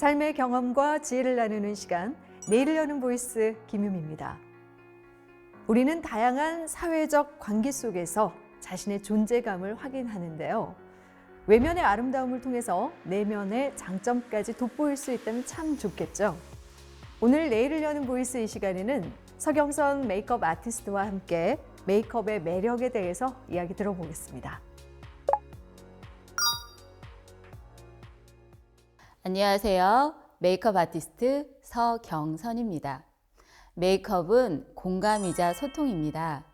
삶의 경험과 지혜를 나누는 시간, 내일을 여는 보이스 김유미입니다. 우리는 다양한 사회적 관계 속에서 자신의 존재감을 확인하는데요. 외면의 아름다움을 통해서 내면의 장점까지 돋보일 수 있다면 참 좋겠죠. 오늘 내일을 여는 보이스 이 시간에는 서경선 메이크업 아티스트와 함께 메이크업의 매력에 대해서 이야기 들어보겠습니다. 안녕하세요. 메이크업 아티스트 서경선입니다. 메이크업은 공감이자 소통입니다.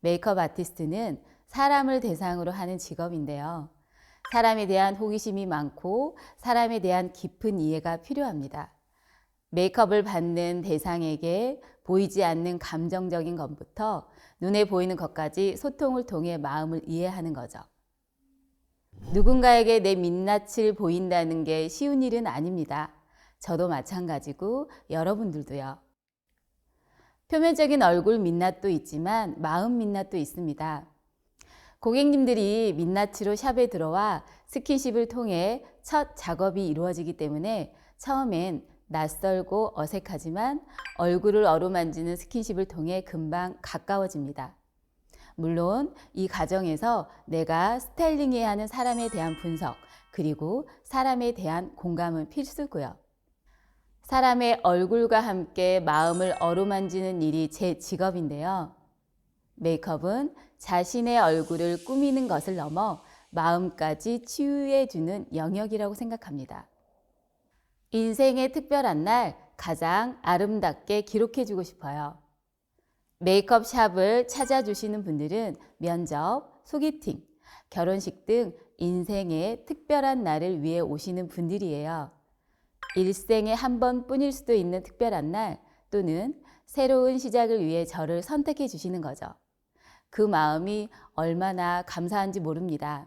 메이크업 아티스트는 사람을 대상으로 하는 직업인데요. 사람에 대한 호기심이 많고 사람에 대한 깊은 이해가 필요합니다. 메이크업을 받는 대상에게 보이지 않는 감정적인 것부터 눈에 보이는 것까지 소통을 통해 마음을 이해하는 거죠. 누군가에게 내 민낯을 보인다는 게 쉬운 일은 아닙니다. 저도 마찬가지고 여러분들도요. 표면적인 얼굴 민낯도 있지만 마음 민낯도 있습니다. 고객님들이 민낯으로 샵에 들어와 스킨십을 통해 첫 작업이 이루어지기 때문에 처음엔 낯설고 어색하지만 얼굴을 어루만지는 스킨십을 통해 금방 가까워집니다. 물론 이 과정에서 내가 스타일링해야 하는 사람에 대한 분석, 그리고 사람에 대한 공감은 필수고요. 사람의 얼굴과 함께 마음을 어루만지는 일이 제 직업인데요. 메이크업은 자신의 얼굴을 꾸미는 것을 넘어 마음까지 치유해주는 영역이라고 생각합니다. 인생의 특별한 날 가장 아름답게 기록해주고 싶어요. 메이크업 샵을 찾아주시는 분들은 면접, 소개팅, 결혼식 등 인생의 특별한 날을 위해 오시는 분들이에요. 일생에 한 번뿐일 수도 있는 특별한 날 또는 새로운 시작을 위해 저를 선택해 주시는 거죠. 그 마음이 얼마나 감사한지 모릅니다.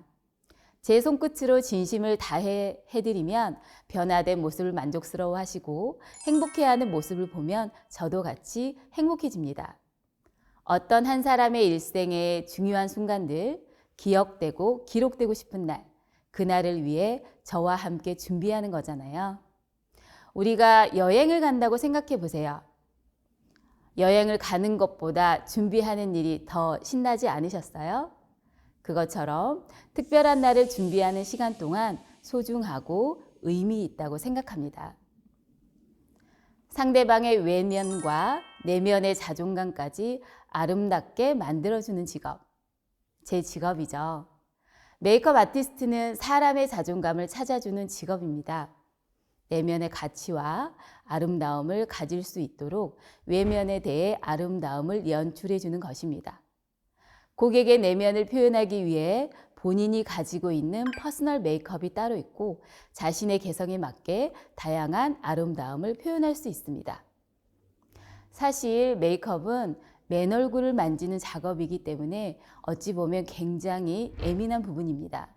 제 손끝으로 진심을 다해 해드리면 변화된 모습을 만족스러워 하시고 행복해하는 모습을 보면 저도 같이 행복해집니다. 어떤 한 사람의 일생의 중요한 순간들, 기억되고 기록되고 싶은 날, 그날을 위해 저와 함께 준비하는 거잖아요. 우리가 여행을 간다고 생각해 보세요. 여행을 가는 것보다 준비하는 일이 더 신나지 않으셨어요? 그것처럼 특별한 날을 준비하는 시간 동안 소중하고 의미 있다고 생각합니다. 상대방의 외면과 내면의 자존감까지 아름답게 만들어주는 직업. 제 직업이죠. 메이크업 아티스트는 사람의 자존감을 찾아주는 직업입니다. 내면의 가치와 아름다움을 가질 수 있도록 외면에 대해 아름다움을 연출해주는 것입니다. 고객의 내면을 표현하기 위해 본인이 가지고 있는 퍼스널 메이크업이 따로 있고 자신의 개성에 맞게 다양한 아름다움을 표현할 수 있습니다. 사실 메이크업은 맨 얼굴을 만지는 작업이기 때문에 어찌 보면 굉장히 예민한 부분입니다.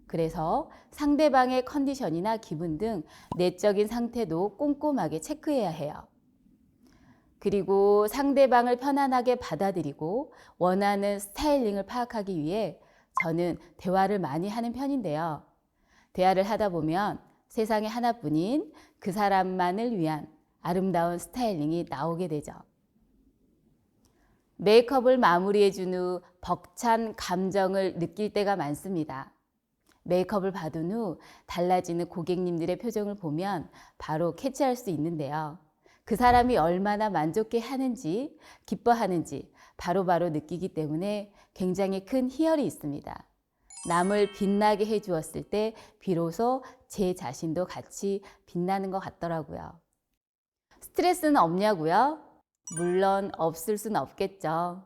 그래서 상대방의 컨디션이나 기분 등 내적인 상태도 꼼꼼하게 체크해야 해요. 그리고 상대방을 편안하게 받아들이고 원하는 스타일링을 파악하기 위해 저는 대화를 많이 하는 편인데요. 대화를 하다 보면 세상에 하나뿐인 그 사람만을 위한 아름다운 스타일링이 나오게 되죠. 메이크업을 마무리해준 후 벅찬 감정을 느낄 때가 많습니다. 메이크업을 받은 후 달라지는 고객님들의 표정을 보면 바로 캐치할 수 있는데요. 그 사람이 얼마나 만족해 하는지, 기뻐하는지 바로바로 느끼기 때문에 굉장히 큰 희열이 있습니다. 남을 빛나게 해주었을 때 비로소 제 자신도 같이 빛나는 것 같더라고요. 스트레스는 없냐고요? 물론 없을 수는 없겠죠.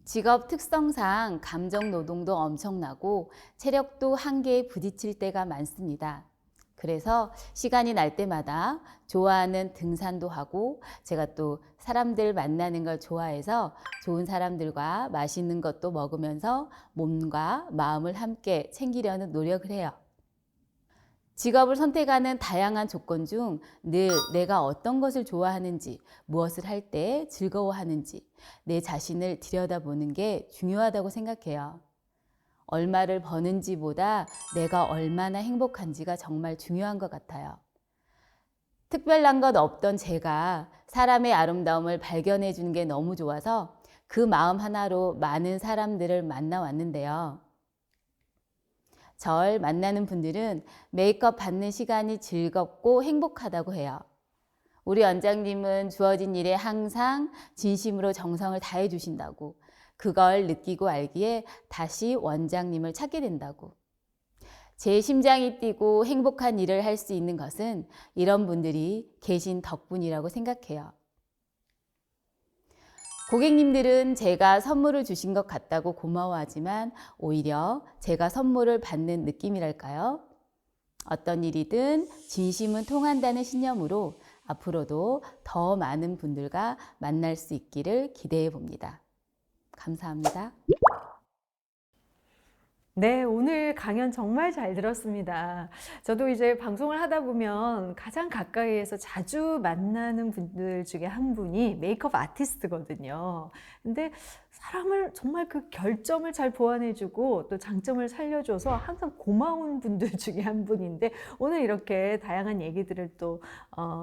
직업 특성상 감정 노동도 엄청나고 체력도 한계에 부딪힐 때가 많습니다. 그래서 시간이 날 때마다 좋아하는 등산도 하고 제가 또 사람들 만나는 걸 좋아해서 좋은 사람들과 맛있는 것도 먹으면서 몸과 마음을 함께 챙기려는 노력을 해요. 직업을 선택하는 다양한 조건 중 늘 내가 어떤 것을 좋아하는지, 무엇을 할 때 즐거워하는지 내 자신을 들여다보는 게 중요하다고 생각해요. 얼마를 버는지보다 내가 얼마나 행복한지가 정말 중요한 것 같아요. 특별한 것 없던 제가 사람의 아름다움을 발견해 주는 게 너무 좋아서 그 마음 하나로 많은 사람들을 만나왔는데요. 절 만나는 분들은 메이크업 받는 시간이 즐겁고 행복하다고 해요. 우리 원장님은 주어진 일에 항상 진심으로 정성을 다해 주신다고, 그걸 느끼고 알기에 다시 원장님을 찾게 된다고. 제 심장이 뛰고 행복한 일을 할 수 있는 것은 이런 분들이 계신 덕분이라고 생각해요. 고객님들은 제가 선물을 주신 것 같다고 고마워하지만 오히려 제가 선물을 받는 느낌이랄까요? 어떤 일이든 진심은 통한다는 신념으로 앞으로도 더 많은 분들과 만날 수 있기를 기대해 봅니다. 감사합니다. 네, 오늘 강연 정말 잘 들었습니다. 저도 이제 방송을 하다 보면 가장 가까이에서 자주 만나는 분들 중에 한 분이 메이크업 아티스트거든요. 근데 사람을 정말 그 결점을 잘 보완해주고 또 장점을 살려줘서 항상 고마운 분들 중에 한 분인데 오늘 이렇게 다양한 얘기들을 또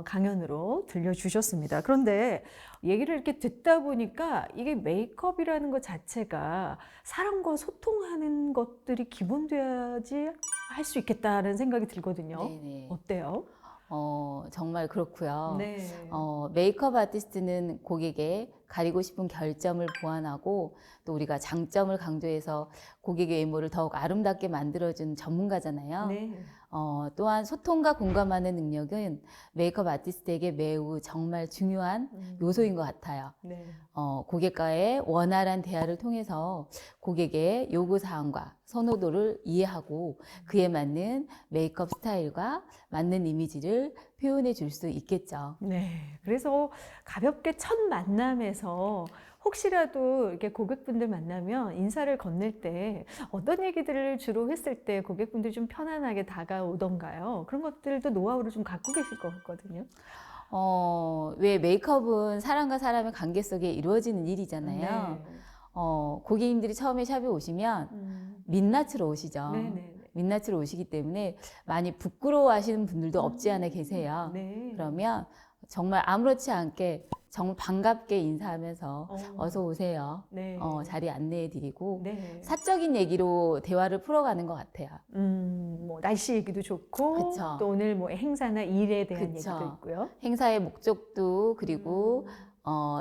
강연으로 들려주셨습니다. 그런데 얘기를 이렇게 듣다 보니까 이게 메이크업이라는 것 자체가 사람과 소통하는 것들이 기본돼야지 할 수 있겠다는 생각이 들거든요. 네네. 어때요? 정말 그렇고요. 네. 메이크업 아티스트는 고객의 가리고 싶은 결점을 보완하고 또 우리가 장점을 강조해서 고객의 외모를 더욱 아름답게 만들어준 전문가잖아요. 네. 또한 소통과 공감하는 능력은 메이크업 아티스트에게 매우 정말 중요한 요소인 것 같아요. 네. 고객과의 원활한 대화를 통해서 고객의 요구사항과 선호도를 이해하고 그에 맞는 메이크업 스타일과 맞는 이미지를 표현해 줄 수 있겠죠. 네. 그래서 가볍게 첫 만남에서 혹시라도 이렇게 고객분들 만나면 인사를 건넬 때 어떤 얘기들을 주로 했을 때 고객분들이 좀 편안하게 다가오던가요? 그런 것들도 노하우를 좀 갖고 계실 것 같거든요. 왜 메이크업은 사람과 사람의 관계 속에 이루어지는 일이잖아요. 네. 고객님들이 처음에 샵에 오시면 민낯으로 오시죠. 네네. 민낯으로 오시기 때문에 많이 부끄러워하시는 분들도 없지 않아 계세요. 네. 그러면 정말 아무렇지 않게 정말 반갑게 인사하면서 어서 오세요. 네. 자리 안내해 드리고 네. 사적인 얘기로 대화를 풀어가는 것 같아요. 뭐 날씨 얘기도 좋고 그쵸. 또 오늘 뭐 행사나 일에 대한 그쵸. 얘기도 있고요. 행사의 목적도 그리고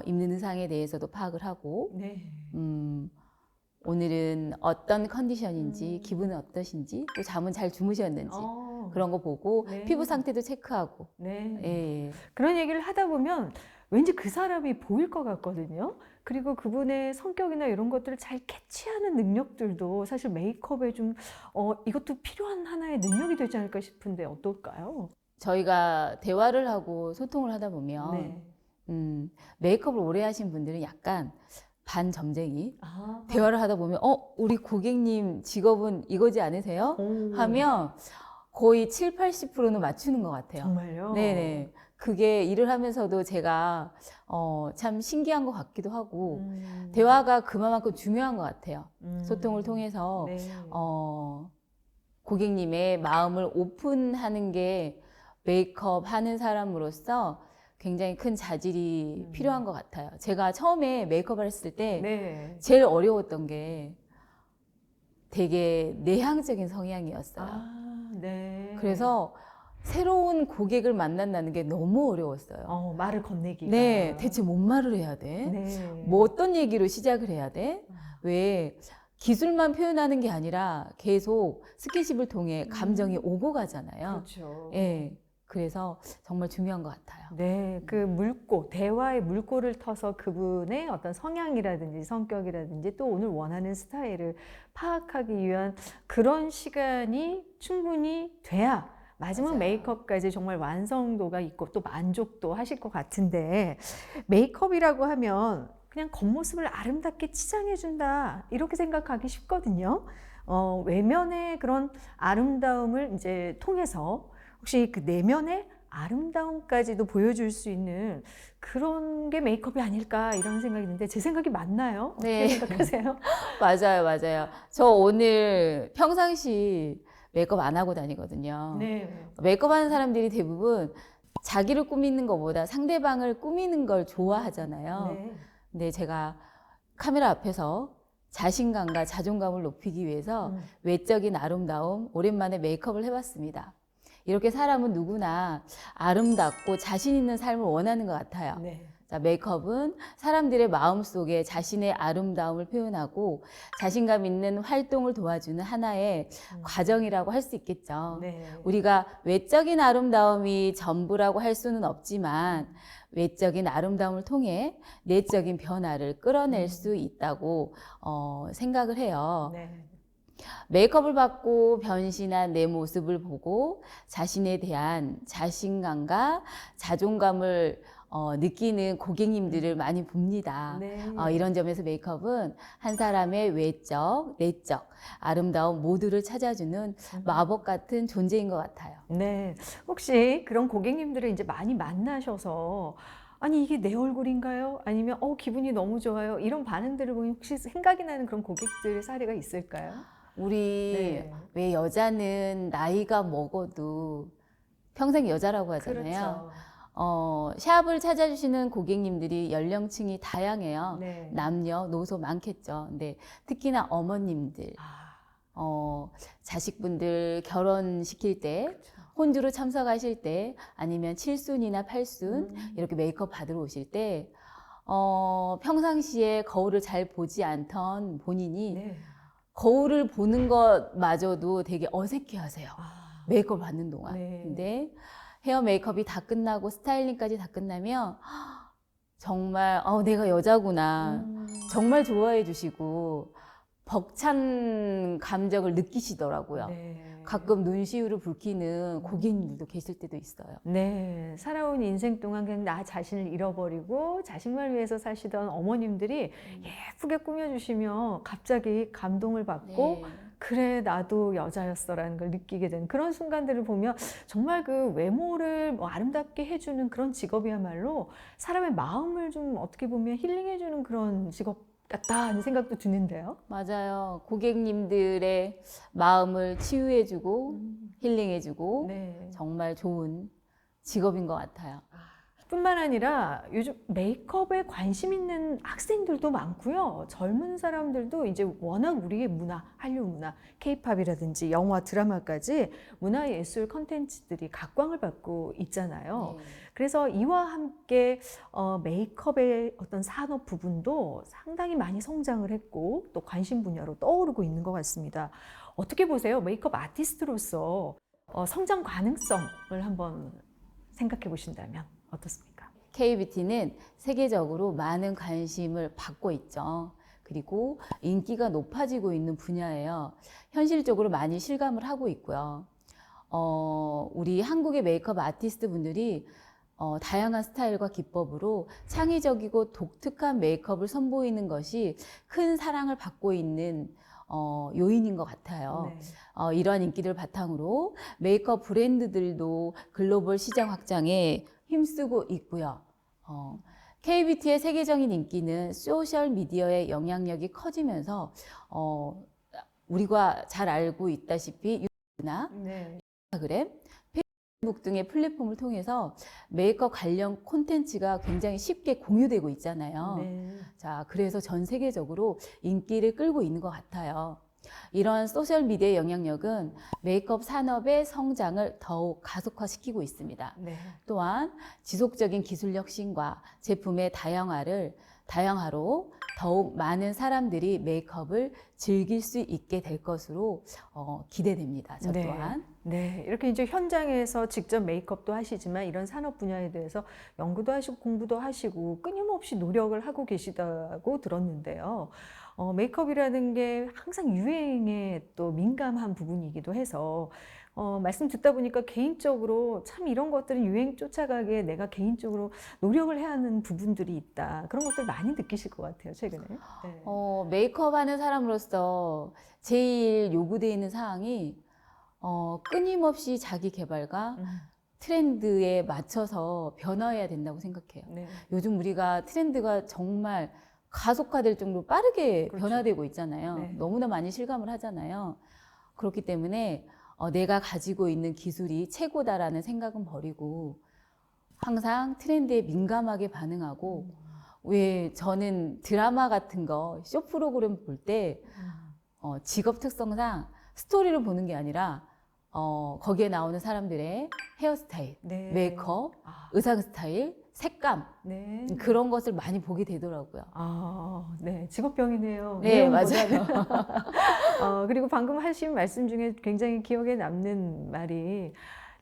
입는 의상에 대해서도 파악을 하고 네. 오늘은 어떤 컨디션인지 기분은 어떠신지 또 잠은 잘 주무셨는지 그런 거 보고 네. 피부 상태도 체크하고 네. 예. 그런 얘기를 하다 보면 왠지 그 사람이 보일 것 같거든요. 그리고 그분의 성격이나 이런 것들을 잘 캐치하는 능력들도 사실 메이크업에 좀 이것도 필요한 하나의 능력이 되지 않을까 싶은데 어떨까요? 저희가 대화를 하고 소통을 하다 보면 네. 메이크업을 오래 하신 분들은 약간 반점쟁이 아. 대화를 하다 보면 우리 고객님 직업은 이거지 않으세요? 오. 하면 거의 7, 80%는 맞추는 것 같아요. 정말요? 네네. 그게 일을 하면서도 제가 참 신기한 것 같기도 하고 대화가 그만큼 중요한 것 같아요. 소통을 통해서 네. 고객님의 마음을 오픈하는 게 메이크업 하는 사람으로서 굉장히 큰 자질이 필요한 것 같아요. 제가 처음에 메이크업을 했을 때 네. 제일 어려웠던 게 되게 내향적인 성향이었어요. 아, 네. 그래서 새로운 고객을 만난다는 게 너무 어려웠어요. 말을 건네기가. 네, 대체 뭔 말을 해야 돼? 네. 뭐 어떤 얘기로 시작을 해야 돼? 왜 기술만 표현하는 게 아니라 계속 스킨십을 통해 감정이 오고 가잖아요. 그렇죠. 예. 그래서 정말 중요한 것 같아요. 네, 그 물꼬, 대화의 물꼬를 터서 그분의 어떤 성향이라든지 성격이라든지 또 오늘 원하는 스타일을 파악하기 위한 그런 시간이 충분히 돼야 마지막 맞아요. 메이크업까지 정말 완성도가 있고 또 만족도 하실 것 같은데 메이크업이라고 하면 그냥 겉모습을 아름답게 치장해준다 이렇게 생각하기 쉽거든요. 외면의 그런 아름다움을 이제 통해서 혹시 그 내면의 아름다움까지도 보여줄 수 있는 그런 게 메이크업이 아닐까 이런 생각이 드는데 제 생각이 맞나요? 네. 어떻게 생각하세요? 맞아요. 저 오늘 평상시 메이크업 안 하고 다니거든요. 네. 메이크업 하는 사람들이 대부분 자기를 꾸미는 것보다 상대방을 꾸미는 걸 좋아하잖아요. 네. 근데 제가 카메라 앞에서 자신감과 자존감을 높이기 위해서 외적인 아름다움, 오랜만에 메이크업을 해봤습니다. 이렇게 사람은 누구나 아름답고 자신 있는 삶을 원하는 것 같아요. 네. 자, 메이크업은 사람들의 마음속에 자신의 아름다움을 표현하고 자신감 있는 활동을 도와주는 하나의 과정이라고 할 수 있겠죠. 네. 우리가 외적인 아름다움이 전부라고 할 수는 없지만 외적인 아름다움을 통해 내적인 변화를 끌어낼 수 있다고 생각을 해요. 네. 메이크업을 받고 변신한 내 모습을 보고 자신에 대한 자신감과 자존감을 느끼는 고객님들을 많이 봅니다. 네. 이런 점에서 메이크업은 한 사람의 외적, 내적, 아름다움 모두를 찾아주는 마법 같은 존재인 것 같아요. 네. 혹시 그런 고객님들을 이제 많이 만나셔서 아니 이게 내 얼굴인가요? 아니면 기분이 너무 좋아요. 이런 반응들을 보면 혹시 생각이 나는 그런 고객들의 사례가 있을까요? 우리 네. 왜 여자는 나이가 먹어도 평생 여자라고 하잖아요. 그렇죠. 샵을 찾아주시는 고객님들이 연령층이 다양해요. 네. 남녀, 노소 많겠죠. 근데 특히나 어머님들, 아, 자식분들 결혼시킬 때, 그렇죠. 혼주로 참석하실 때, 아니면 칠순이나 팔순 이렇게 메이크업 받으러 오실 때, 평상시에 거울을 잘 보지 않던 본인이 네. 거울을 보는 것마저도 되게 어색해 하세요. 아, 메이크업 받는 동안. 네. 근데 헤어 메이크업이 다 끝나고 스타일링까지 다 끝나면 정말 내가 여자구나. 정말 좋아해 주시고 벅찬 감정을 느끼시더라고요. 네. 가끔 눈시울을 붉히는 고객님들도 계실 때도 있어요. 네, 살아온 인생 동안 그냥 나 자신을 잃어버리고 자식만 위해서 사시던 어머님들이 예쁘게 꾸며주시며 갑자기 감동을 받고 네. 그래 나도 여자였어라는 걸 느끼게 된 그런 순간들을 보면 정말 그 외모를 뭐 아름답게 해주는 그런 직업이야말로 사람의 마음을 좀 어떻게 보면 힐링해주는 그런 직업 같다는 생각도 드는데요. 맞아요. 고객님들의 마음을 치유해주고 힐링해주고 네. 정말 좋은 직업인 것 같아요. 뿐만 아니라 요즘 메이크업에 관심 있는 학생들도 많고요. 젊은 사람들도 이제 워낙 우리의 문화, 한류 문화, 케이팝이라든지 영화, 드라마까지 문화예술 컨텐츠들이 각광을 받고 있잖아요. 네. 그래서 이와 함께 메이크업의 어떤 산업 부분도 상당히 많이 성장을 했고 또 관심 분야로 떠오르고 있는 것 같습니다. 어떻게 보세요? 메이크업 아티스트로서 성장 가능성을 한번 생각해 보신다면 어떻습니까? K-뷰티는 세계적으로 많은 관심을 받고 있죠. 그리고 인기가 높아지고 있는 분야예요. 현실적으로 많이 실감을 하고 있고요. 우리 한국의 메이크업 아티스트 분들이 다양한 스타일과 기법으로 창의적이고 독특한 메이크업을 선보이는 것이 큰 사랑을 받고 있는 요인인 것 같아요. 네. 이러한 인기를 바탕으로 메이크업 브랜드들도 글로벌 시장 확장에 힘쓰고 있고요. K-뷰티의 세계적인 인기는 소셜 미디어의 영향력이 커지면서 우리가 잘 알고 있다시피 유튜브나 네. 인스타그램, 페이스북 등의 플랫폼을 통해서 메이크업 관련 콘텐츠가 굉장히 쉽게 공유되고 있잖아요. 네. 자, 그래서 전 세계적으로 인기를 끌고 있는 것 같아요. 이런 소셜미디어의 영향력은 메이크업 산업의 성장을 더욱 가속화시키고 있습니다. 네. 또한 지속적인 기술 혁신과 제품의 다양화로 더욱 많은 사람들이 메이크업을 즐길 수 있게 될 것으로 기대됩니다. 저 네. 또한. 네, 이렇게 이제 현장에서 직접 메이크업도 하시지만 이런 산업 분야에 대해서 연구도 하시고 공부도 하시고 끊임없이 노력을 하고 계시다고 들었는데요. 메이크업이라는 게 항상 유행에 또 민감한 부분이기도 해서 말씀 듣다 보니까 개인적으로 참 이런 것들은 유행 쫓아가기에 내가 개인적으로 노력을 해야 하는 부분들이 있다. 그런 것들 많이 느끼실 것 같아요, 최근에. 네. 메이크업 하는 사람으로서 제일 요구되어 있는 사항이 끊임없이 자기 개발과 트렌드에 맞춰서 변화해야 된다고 생각해요. 네. 요즘 우리가 트렌드가 정말 가속화될 정도로 빠르게 그렇죠. 변화되고 있잖아요. 네. 너무나 많이 실감을 하잖아요. 그렇기 때문에 내가 가지고 있는 기술이 최고다라는 생각은 버리고 항상 트렌드에 민감하게 반응하고 왜 저는 드라마 같은 거, 쇼 프로그램 볼 때 직업 특성상 스토리를 보는 게 아니라 거기에 나오는 사람들의 헤어스타일, 네. 메이크업, 아, 의상 스타일, 색감 네. 그런 것을 많이 보게 되더라고요. 아, 네. 직업병이네요. 네, 내용보다는. 맞아요. 그리고 방금 하신 말씀 중에 굉장히 기억에 남는 말이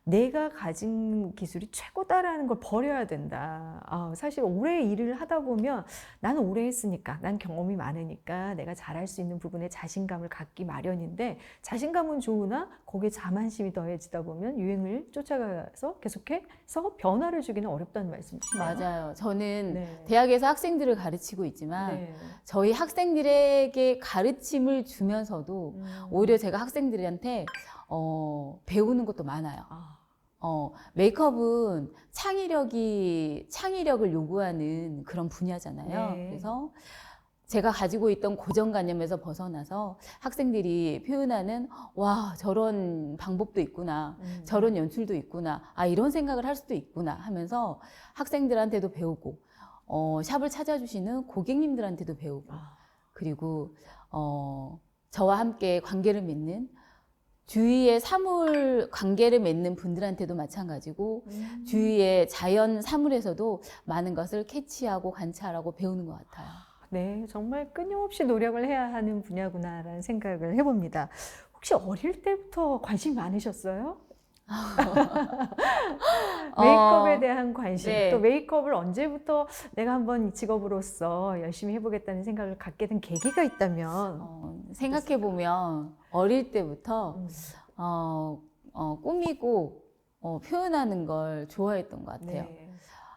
내가 가진 기술이 최고다라는 걸 버려야 된다. 사실 오래 일을 하다 보면 나는 오래 했으니까, 난 경험이 많으니까 내가 잘할 수 있는 부분에 자신감을 갖기 마련인데 자신감은 좋으나 거기에 자만심이 더해지다 보면 유행을 쫓아가서 계속해서 변화를 주기는 어렵다는 말씀이시네요. 맞아요. 저는 네. 대학에서 학생들을 가르치고 있지만 네. 저희 학생들에게 가르침을 주면서도 오히려 제가 학생들한테 배우는 것도 많아요. 아, 메이크업은 창의력을 요구하는 그런 분야잖아요. 네. 그래서 제가 가지고 있던 고정관념에서 벗어나서 학생들이 표현하는 와, 저런 방법도 있구나. 저런 연출도 있구나. 아, 이런 생각을 할 수도 있구나 하면서 학생들한테도 배우고, 샵을 찾아주시는 고객님들한테도 배우고, 아, 그리고, 저와 함께 관계를 맺는 주위의 사물 관계를 맺는 분들한테도 마찬가지고 주위의 자연 사물에서도 많은 것을 캐치하고 관찰하고 배우는 것 같아요. 네, 정말 끊임없이 노력을 해야 하는 분야구나라는 생각을 해봅니다. 혹시 어릴 때부터 관심이 많으셨어요? 메이크업에 대한 관심, 네. 또 메이크업을 언제부터 내가 한번 이 직업으로서 열심히 해보겠다는 생각을 갖게 된 계기가 있다면? 생각해보면 어릴 때부터 꾸미고 표현하는 걸 좋아했던 것 같아요. 네.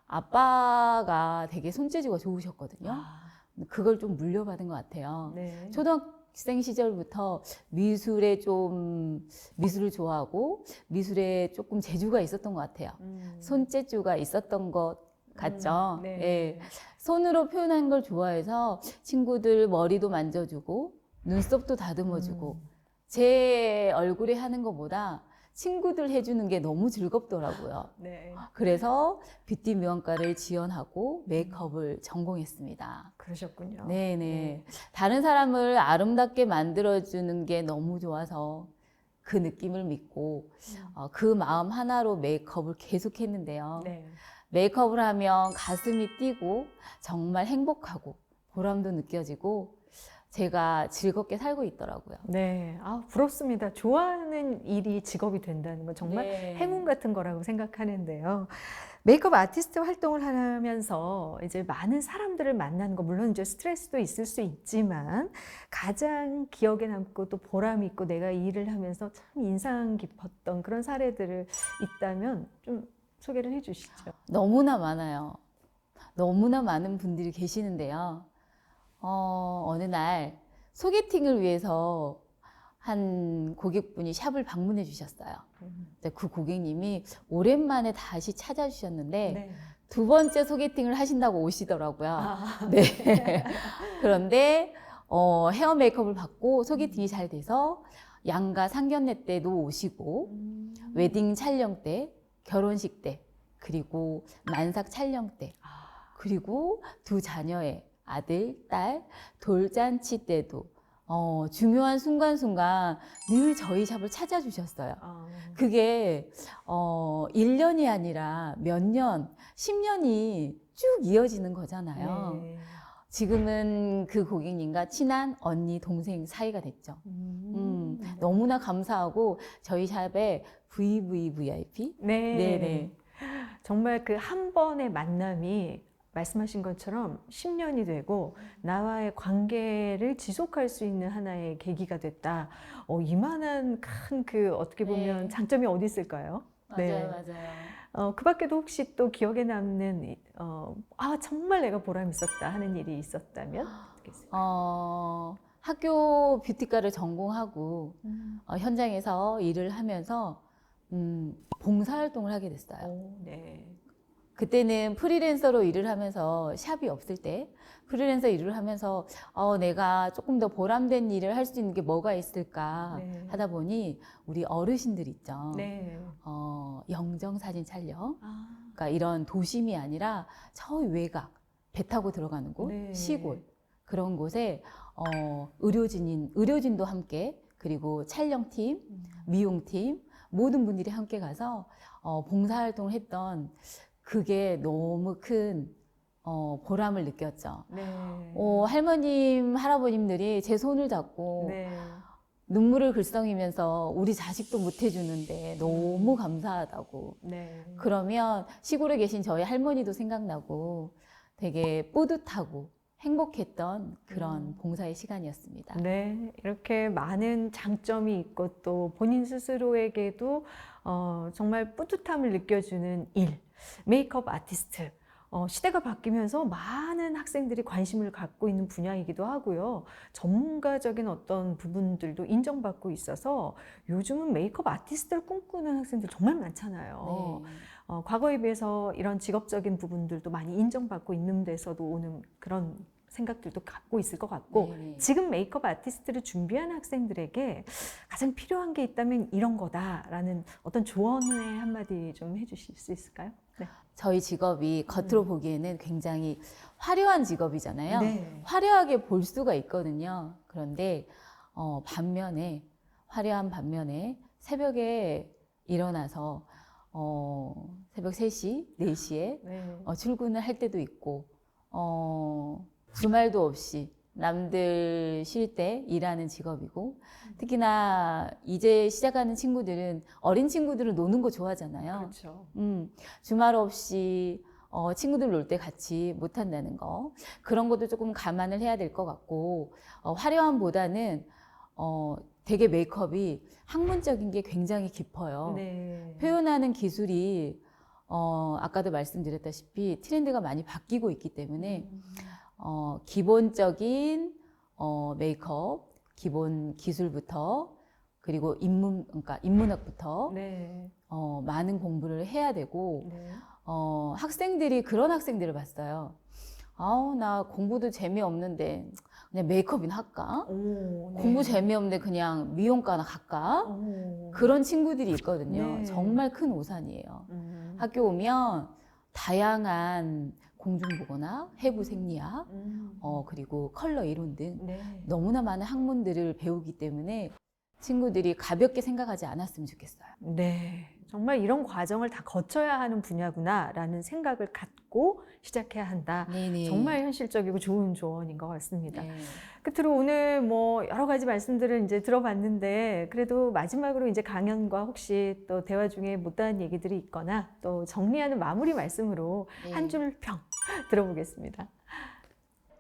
아빠가 되게 손재주가 좋으셨거든요. 아, 그걸 좀 물려받은 것 같아요. 네. 초등학생 시절부터 미술을 좋아하고 미술에 조금 재주가 있었던 것 같아요. 손재주가 있었던 것 같죠. 네. 예. 손으로 표현하는 걸 좋아해서 친구들 머리도 만져주고 눈썹도 다듬어주고 제 얼굴에 하는 것보다 친구들 해주는 게 너무 즐겁더라고요. 네. 그래서 뷰티 미용과를 지원하고 메이크업을 전공했습니다. 그러셨군요. 네네. 다른 사람을 아름답게 만들어주는 게 너무 좋아서 그 느낌을 믿고 그 마음 하나로 메이크업을 계속했는데요. 네. 메이크업을 하면 가슴이 뛰고 정말 행복하고 보람도 느껴지고 제가 즐겁게 살고 있더라고요. 네. 부럽습니다. 좋아하는 일이 직업이 된다는 건 정말 네. 행운 같은 거라고 생각하는데요. 메이크업 아티스트 활동을 하면서 이제 많은 사람들을 만나는 거, 물론 이제 스트레스도 있을 수 있지만 가장 기억에 남고 또 보람이 있고 내가 이 일을 하면서 참 인상 깊었던 그런 사례들을 있다면 좀 소개를 해 주시죠. 너무나 많아요. 너무나 많은 분들이 계시는데요. 어느 날 소개팅을 위해서 한 고객분이 샵을 방문해 주셨어요. 근데 그 고객님이 오랜만에 다시 찾아주셨는데 네. 두 번째 소개팅을 하신다고 오시더라고요. 아, 네. 그런데 헤어 메이크업을 받고 소개팅이 잘 돼서 양가 상견례 때도 오시고 웨딩 촬영 때, 결혼식 때, 그리고 만삭 촬영 때, 그리고 두 자녀의 아들, 딸, 돌잔치 때도 중요한 순간순간 늘 저희 샵을 찾아주셨어요. 그게 1년이 아니라 몇 년, 10년이 쭉 이어지는 거잖아요. 네. 지금은 그 고객님과 친한 언니, 동생 사이가 됐죠. 너무나 감사하고 저희 샵에 VVVIP? 네. 네네. 정말 그 한 번의 만남이 말씀하신 것처럼 10년이 되고 나와의 관계를 지속할 수 있는 하나의 계기가 됐다. 이만한 큰 그 어떻게 보면 네. 장점이 어디 있을까요? 네. 맞아요. 그 밖에도 혹시 또 기억에 남는 정말 내가 보람 있었다 하는 일이 있었다면 어떻게 있을까요? 학교 뷰티과를 전공하고 현장에서 일을 하면서 봉사활동을 하게 됐어요. 네. 그때는 프리랜서로 일을 하면서 샵이 없을 때 프리랜서 일을 하면서 내가 조금 더 보람된 일을 할 수 있는 게 뭐가 있을까 네. 하다 보니 우리 어르신들 있죠. 네. 영정 사진 촬영. 아, 그러니까 이런 도심이 아니라 저 외곽, 배 타고 들어가는 곳, 네. 시골 그런 곳에 의료진도 함께 그리고 촬영팀, 미용팀 모든 분들이 함께 가서 봉사활동을 했던 그게 너무 큰 보람을 느꼈죠. 네. 할머님, 할아버님들이 제 손을 잡고 네. 눈물을 글썽이면서 우리 자식도 못 해주는데 너무 감사하다고. 네. 그러면 시골에 계신 저희 할머니도 생각나고 되게 뿌듯하고 행복했던 그런 봉사의 시간이었습니다. 네, 이렇게 많은 장점이 있고 또 본인 스스로에게도 정말 뿌듯함을 느껴주는 일, 메이크업 아티스트. 시대가 바뀌면서 많은 학생들이 관심을 갖고 있는 분야이기도 하고요. 전문가적인 어떤 부분들도 인정받고 있어서 요즘은 메이크업 아티스트를 꿈꾸는 학생들 정말 많잖아요. 네. 과거에 비해서 이런 직업적인 부분들도 많이 인정받고 있는 데서도 오는 그런 생각들도 갖고 있을 것 같고 네네. 지금 메이크업 아티스트를 준비하는 학생들에게 가장 필요한 게 있다면 이런 거다라는 어떤 조언의 한마디 좀 해주실 수 있을까요? 네. 저희 직업이 겉으로 보기에는 굉장히 화려한 직업이잖아요. 네. 화려하게 볼 수가 있거든요. 그런데 반면에 화려한 반면에 새벽에 일어나서 새벽 3시, 4시에 네. 출근을 할 때도 있고 주말도 없이 남들 쉴 때 일하는 직업이고 특히나 이제 시작하는 친구들은 어린 친구들은 노는 거 좋아하잖아요. 그렇죠. 주말 없이 친구들 놀 때 같이 못 한다는 거 그런 것도 조금 감안을 해야 될 것 같고 화려함보다는 되게 메이크업이 학문적인 게 굉장히 깊어요. 네. 표현하는 기술이 아까도 말씀드렸다시피 트렌드가 많이 바뀌고 있기 때문에 기본적인 메이크업, 기본 기술부터 그리고 그러니까 인문학부터 네. 많은 공부를 해야 되고 네. 학생들이 그런 학생들을 봤어요. 나 공부도 재미없는데 그냥 메이크업이나 할까? 오, 네. 공부 재미없는데 그냥 미용과나 갈까? 오. 그런 친구들이 있거든요. 네. 정말 큰 오산이에요. 학교 오면 다양한 공중보거나 해부 생리학, 그리고 컬러 이론 등 네. 너무나 많은 학문들을 배우기 때문에 친구들이 가볍게 생각하지 않았으면 좋겠어요. 네. 정말 이런 과정을 다 거쳐야 하는 분야구나라는 생각을 갖고 시작해야 한다. 네네. 정말 현실적이고 좋은 조언인 것 같습니다. 네. 끝으로 오늘 뭐 여러 가지 말씀들을 이제 들어봤는데 그래도 마지막으로 이제 강연과 혹시 또 대화 중에 못다한 얘기들이 있거나 또 정리하는 마무리 말씀으로 네. 한 줄 평 들어보겠습니다.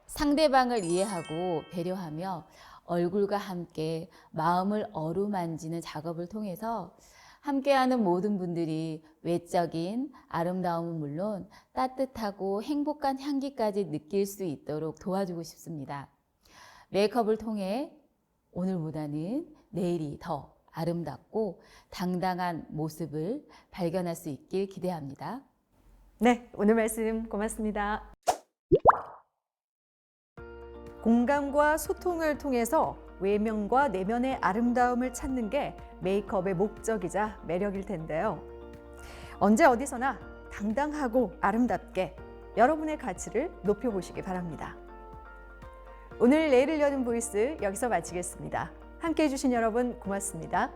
상대방을 이해하고 배려하며 얼굴과 함께 마음을 어루만지는 작업을 통해서 함께하는 모든 분들이 외적인 아름다움은 물론 따뜻하고 행복한 향기까지 느낄 수 있도록 도와주고 싶습니다. 메이크업을 통해 오늘보다는 내일이 더 아름답고 당당한 모습을 발견할 수 있길 기대합니다. 네, 오늘 말씀 고맙습니다. 공감과 소통을 통해서 외면과 내면의 아름다움을 찾는 게 메이크업의 목적이자 매력일 텐데요. 언제 어디서나 당당하고 아름답게 여러분의 가치를 높여보시기 바랍니다. 오늘 내일을 여는 보이스 여기서 마치겠습니다. 함께해 주신 여러분 고맙습니다.